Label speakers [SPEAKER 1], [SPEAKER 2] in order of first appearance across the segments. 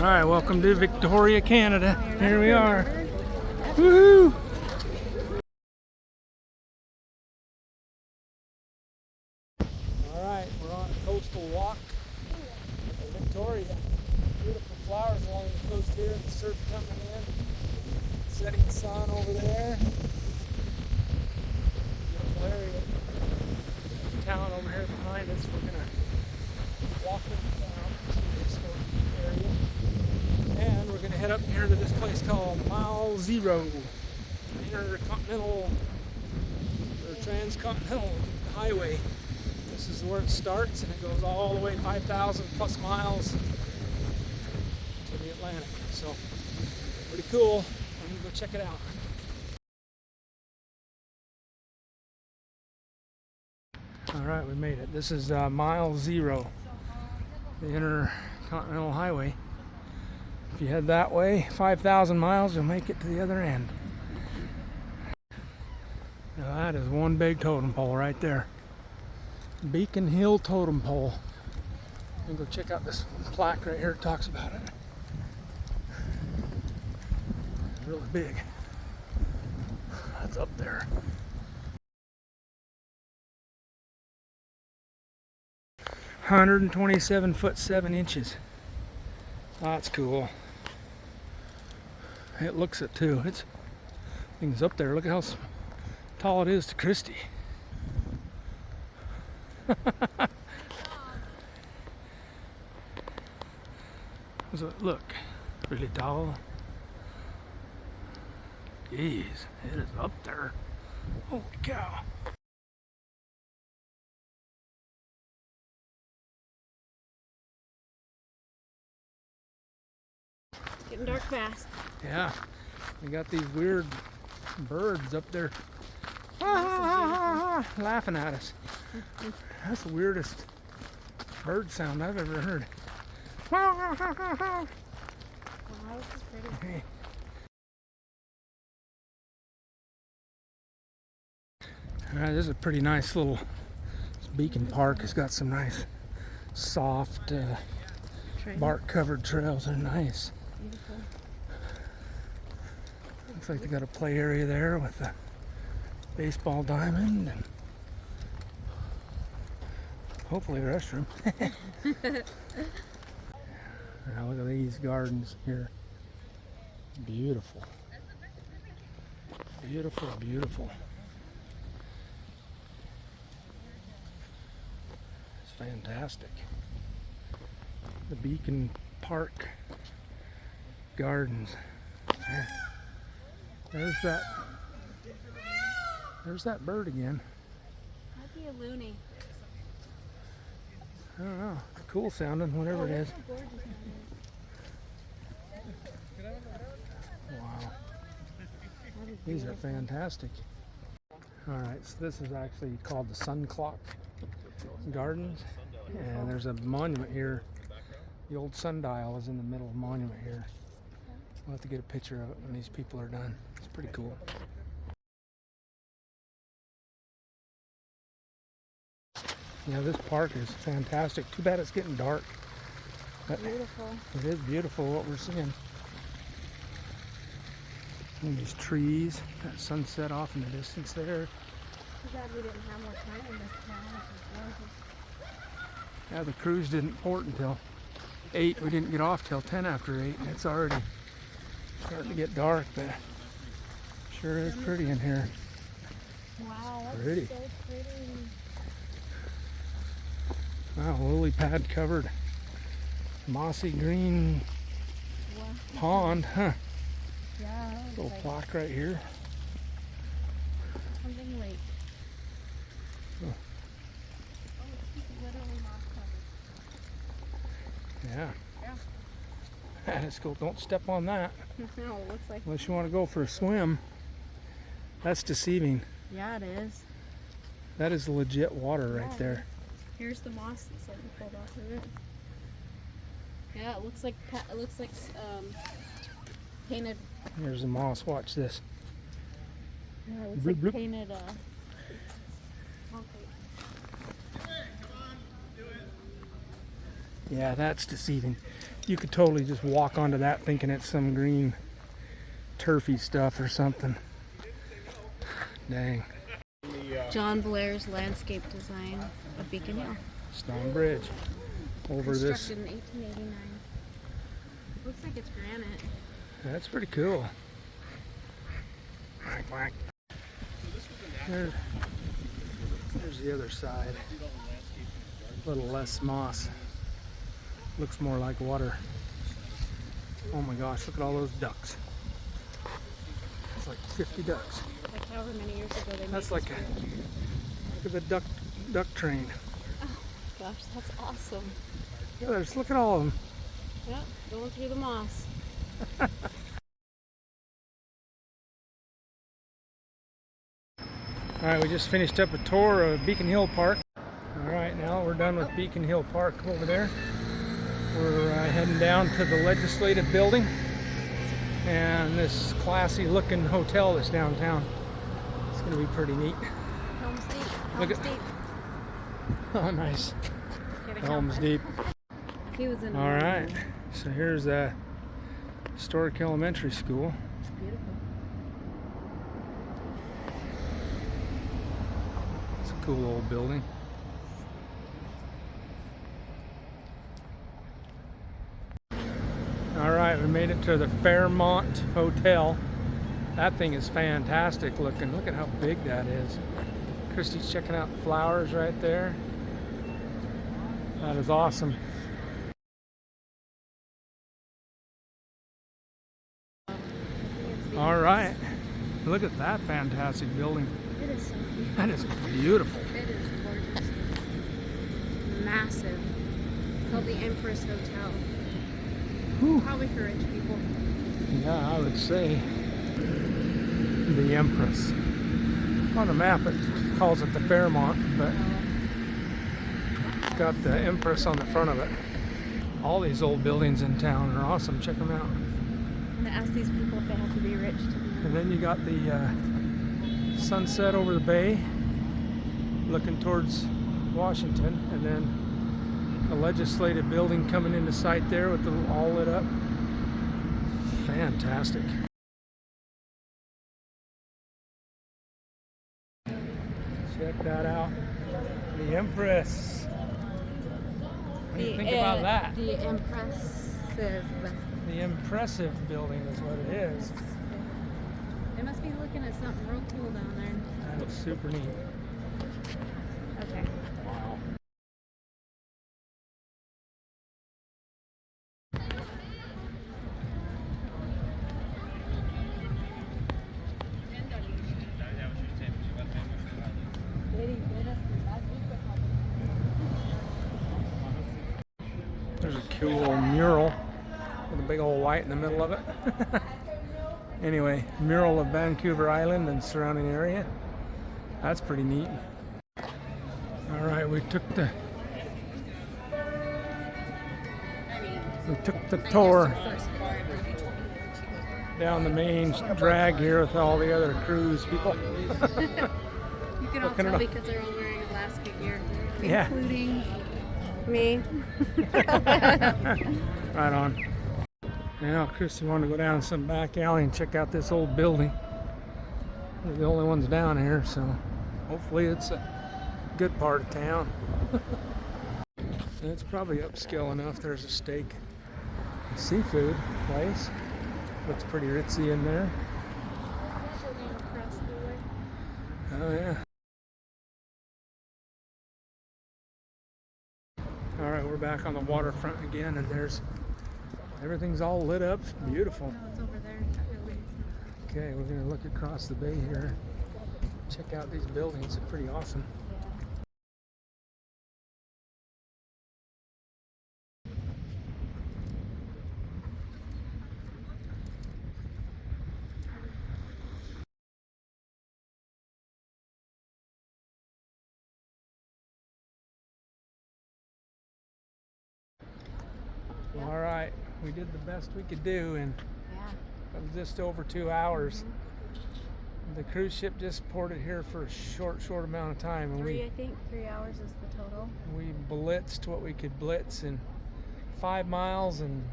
[SPEAKER 1] Alright, welcome to Victoria, Canada. Here we are. Woohoo! Alright, we're on a coastal walk in Victoria. Beautiful flowers along the coast here, the surf coming in, setting sun over there. Beautiful area. Town over here behind us. We're going to walk down to this area. And we're going to head up here to this place called Mile Zero, Intercontinental or Transcontinental Highway. This is where it starts, and it goes all the way 5,000 plus miles to the Atlantic. So, pretty cool. I'm going to go check it out. Alright, we made it. This is Mile Zero, the Intercontinental Highway. If you head that way, 5,000 miles, you'll make it to the other end. Now that is one big totem pole right there. Beacon Hill Totem Pole. And go check out this plaque right here. It talks about it. It's really big. That's up there. "127'7" That's cool. It looks it too. Things up there. Look at how tall it is to Christie. Does it look really tall? Jeez, it is up there. Holy cow.
[SPEAKER 2] Getting dark fast.
[SPEAKER 1] Yeah, we got these weird birds up there laughing at us. That's the weirdest bird sound I've ever heard.
[SPEAKER 2] Wow, this is pretty.
[SPEAKER 1] Okay. Alright, this is a pretty nice little beacon park. It's got some nice soft bark covered trails. They're nice.
[SPEAKER 2] Beautiful.
[SPEAKER 1] Looks like they got a play area there with a baseball diamond and hopefully a restroom. Now look at these gardens here. Beautiful. Beautiful, beautiful. It's fantastic. The Beacon Park Gardens. There's that bird again.
[SPEAKER 2] Might be a loony.
[SPEAKER 1] I don't know. It's cool sounding, whatever it is. Wow. These are fantastic. Alright, so this is actually called the Sun Clock Gardens. And there's a monument here. The old sundial is in the middle of the monument here. We'll have to get a picture of it when these people are done. It's pretty cool. Yeah, this park is fantastic. Too bad it's getting dark. But
[SPEAKER 2] beautiful.
[SPEAKER 1] It is beautiful what we're seeing. And these trees, that sunset off in the distance there.
[SPEAKER 2] Too bad we didn't have more time in this town.
[SPEAKER 1] Yeah, the cruise didn't port until 8. We didn't get off till 10 after 8, and it's already starting to get dark, but sure is pretty in here.
[SPEAKER 2] Wow, that's
[SPEAKER 1] Pretty.
[SPEAKER 2] so pretty.
[SPEAKER 1] Wow, lily pad covered mossy green pond, huh?
[SPEAKER 2] Yeah.
[SPEAKER 1] Little
[SPEAKER 2] Like
[SPEAKER 1] plaque right here.
[SPEAKER 2] something like.
[SPEAKER 1] Oh.
[SPEAKER 2] Oh, it's literally moss covered.
[SPEAKER 1] Yeah.
[SPEAKER 2] Yeah.
[SPEAKER 1] That is cool. Don't step on that
[SPEAKER 2] No, it looks like.
[SPEAKER 1] unless you want to go for a swim. That's deceiving.
[SPEAKER 2] Yeah, it is.
[SPEAKER 1] That is legit water right
[SPEAKER 2] Yeah.
[SPEAKER 1] there.
[SPEAKER 2] Here's the moss that's like pulled off of it. Yeah, it looks like painted.
[SPEAKER 1] Here's the moss. Watch this.
[SPEAKER 2] Yeah, it looks
[SPEAKER 1] Bloop,
[SPEAKER 2] like
[SPEAKER 1] bloop.
[SPEAKER 2] painted concrete.
[SPEAKER 1] Yeah, that's deceiving. You could totally just walk onto that thinking it's some green turfy stuff or something. Dang.
[SPEAKER 2] John Blair's landscape design of Beacon Hill.
[SPEAKER 1] Stone bridge over this.
[SPEAKER 2] Constructed in 1889. Looks like it's granite.
[SPEAKER 1] That's pretty cool. Quack, quack. There's the other side. A little less moss. Looks more like water. Oh my gosh, look at all those ducks. It's like 50 ducks.
[SPEAKER 2] Like however many years ago they
[SPEAKER 1] That's
[SPEAKER 2] made
[SPEAKER 1] like
[SPEAKER 2] this
[SPEAKER 1] look at the duck train.
[SPEAKER 2] Oh gosh, that's awesome.
[SPEAKER 1] Yeah, look at all of them.
[SPEAKER 2] Yep, going through the moss.
[SPEAKER 1] Alright, we just finished up a tour of Beacon Hill Park. Alright, now we're done with Beacon Hill Park over there. We're heading down to the legislative building and this classy looking hotel that's downtown. It's going to be pretty neat.
[SPEAKER 2] Helm's Deep.
[SPEAKER 1] Look
[SPEAKER 2] Helm's
[SPEAKER 1] at-
[SPEAKER 2] Deep.
[SPEAKER 1] Oh, nice.
[SPEAKER 2] Giving
[SPEAKER 1] Helm's
[SPEAKER 2] help.
[SPEAKER 1] Deep.
[SPEAKER 2] He was in
[SPEAKER 1] Alright, so here's Historic Elementary School.
[SPEAKER 2] It's beautiful.
[SPEAKER 1] It's a cool old building. Alright, we made it to the Fairmont Hotel. That thing is fantastic looking. Look at how big that is. Christy's checking out the flowers right there. That is awesome. Alright, look at that fantastic building.
[SPEAKER 2] It is so beautiful.
[SPEAKER 1] That is beautiful.
[SPEAKER 2] It is gorgeous. Massive. Called the Empress Hotel.
[SPEAKER 1] Whew.
[SPEAKER 2] Probably for rich people.
[SPEAKER 1] Yeah, I would say the Empress. On the map it calls it the Fairmont, but it's got the Empress on the front of it. All these old buildings in town are awesome. Check them out.
[SPEAKER 2] I'm gonna ask these people if they have to be rich to be.
[SPEAKER 1] And then you got the sunset over the bay, looking towards Washington, and then a legislative building coming into sight there with the all lit up. Fantastic. Check that out. The Empress. What do you think about that?
[SPEAKER 2] The impressive.
[SPEAKER 1] The impressive building is what it is.
[SPEAKER 2] They must be looking at something real cool down there.
[SPEAKER 1] That is super neat.
[SPEAKER 2] Okay.
[SPEAKER 1] Wow. There's a cool mural with a big old white in the middle of it. Anyway, mural of Vancouver Island and surrounding area. That's pretty neat. All right, we took the tour down the main drag here with all the other cruise people.
[SPEAKER 2] You can all
[SPEAKER 1] Looking
[SPEAKER 2] tell
[SPEAKER 1] at-
[SPEAKER 2] because they're all wearing Alaska gear,
[SPEAKER 1] Yeah.
[SPEAKER 2] including me.
[SPEAKER 1] Right on. Now, Christy wanted to go down some back alley and check out this old building. We're the only ones down here, so hopefully it's a good part of town. It's probably upscale enough. There's a steak and seafood place. Looks pretty ritzy in there. Oh yeah. All right, we're back on the waterfront again, and everything's all lit up. It's beautiful.
[SPEAKER 2] No, it's over there. That building.
[SPEAKER 1] Okay, we're gonna look across the bay here. Check out these buildings. They're pretty awesome.
[SPEAKER 2] Yeah.
[SPEAKER 1] All right, we did the best we could do in
[SPEAKER 2] Yeah.
[SPEAKER 1] just over 2 hours. The cruise ship just ported here for a short amount of time, and
[SPEAKER 2] I think 3 hours is the total.
[SPEAKER 1] we blitzed what we could blitz in 5 miles and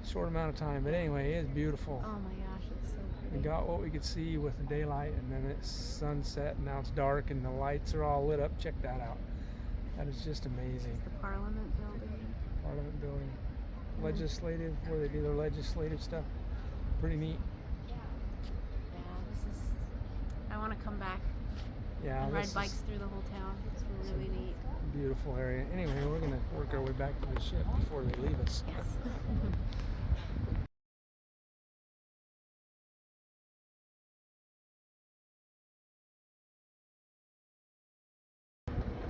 [SPEAKER 1] short amount of time. But anyway, it's beautiful.
[SPEAKER 2] Oh my gosh, it's so
[SPEAKER 1] We
[SPEAKER 2] pretty.
[SPEAKER 1] got what we could see with the daylight, and then it's sunset, and now it's dark, and the lights are all lit up. Check that out. That is just
[SPEAKER 2] This
[SPEAKER 1] amazing.
[SPEAKER 2] is the Parliament building.
[SPEAKER 1] Parliament building, legislative, where they do their legislative stuff. Pretty neat.
[SPEAKER 2] Yeah, this is. I want to come back
[SPEAKER 1] Yeah,
[SPEAKER 2] and
[SPEAKER 1] this
[SPEAKER 2] ride bikes
[SPEAKER 1] is
[SPEAKER 2] through the whole town. It's really neat.
[SPEAKER 1] a beautiful area. Anyway, we're gonna work our way back to the ship before they leave us.
[SPEAKER 2] Yes.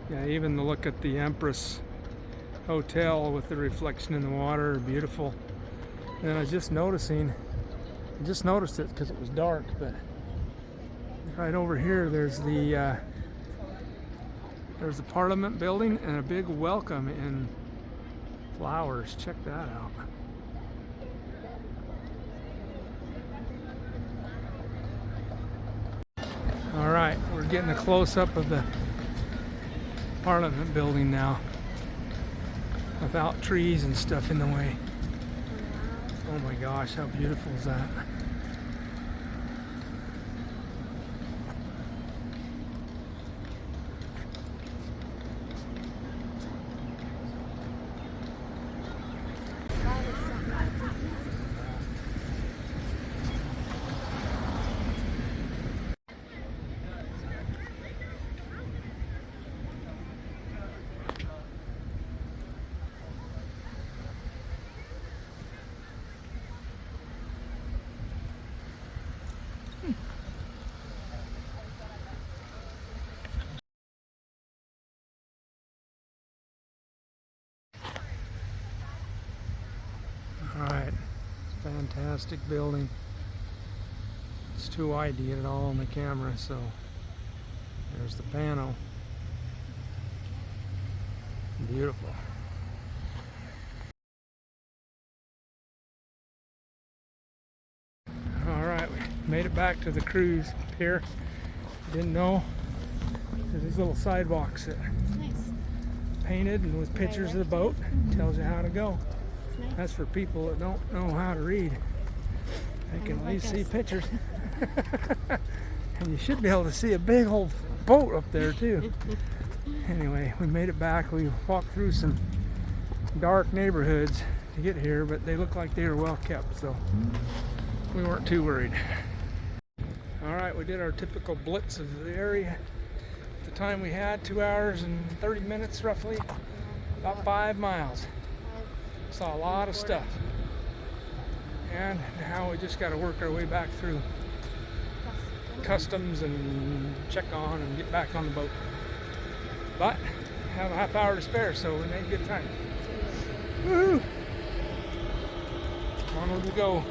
[SPEAKER 1] Yeah, even the look at the Empress Hotel with the reflection in the water, beautiful. And I was just noticed it because it was dark, but right over here there's the Parliament building and a big welcome in flowers. Check that out. All right, we're getting a close-up of the Parliament building now, without trees and stuff in the way. Oh my gosh, how beautiful is that? Alright, fantastic building. It's too wide to get it all on the camera, so there's the panel. Beautiful. Alright, we made it back to the cruise pier. Didn't know there's these little sidewalks that are
[SPEAKER 2] Nice.
[SPEAKER 1] painted and with pictures of the boat. Tells you how to go.
[SPEAKER 2] It's nice.
[SPEAKER 1] That's for people that don't know how to read. They can at
[SPEAKER 2] like
[SPEAKER 1] least see
[SPEAKER 2] us.
[SPEAKER 1] pictures. And you should be able to see a big old boat up there too. Anyway, we made it back. We walked through some dark neighborhoods to get here, but they looked like they were well kept, so we weren't too worried. Alright, we did our typical blitz of the area. The time we had, 2 hours and 30 minutes roughly, about 5 miles. Saw a lot of stuff. And now we just got to work our way back through customs and check on and get back on the boat. But have a half hour to spare, so we made good time. Woohoo! Onward we go.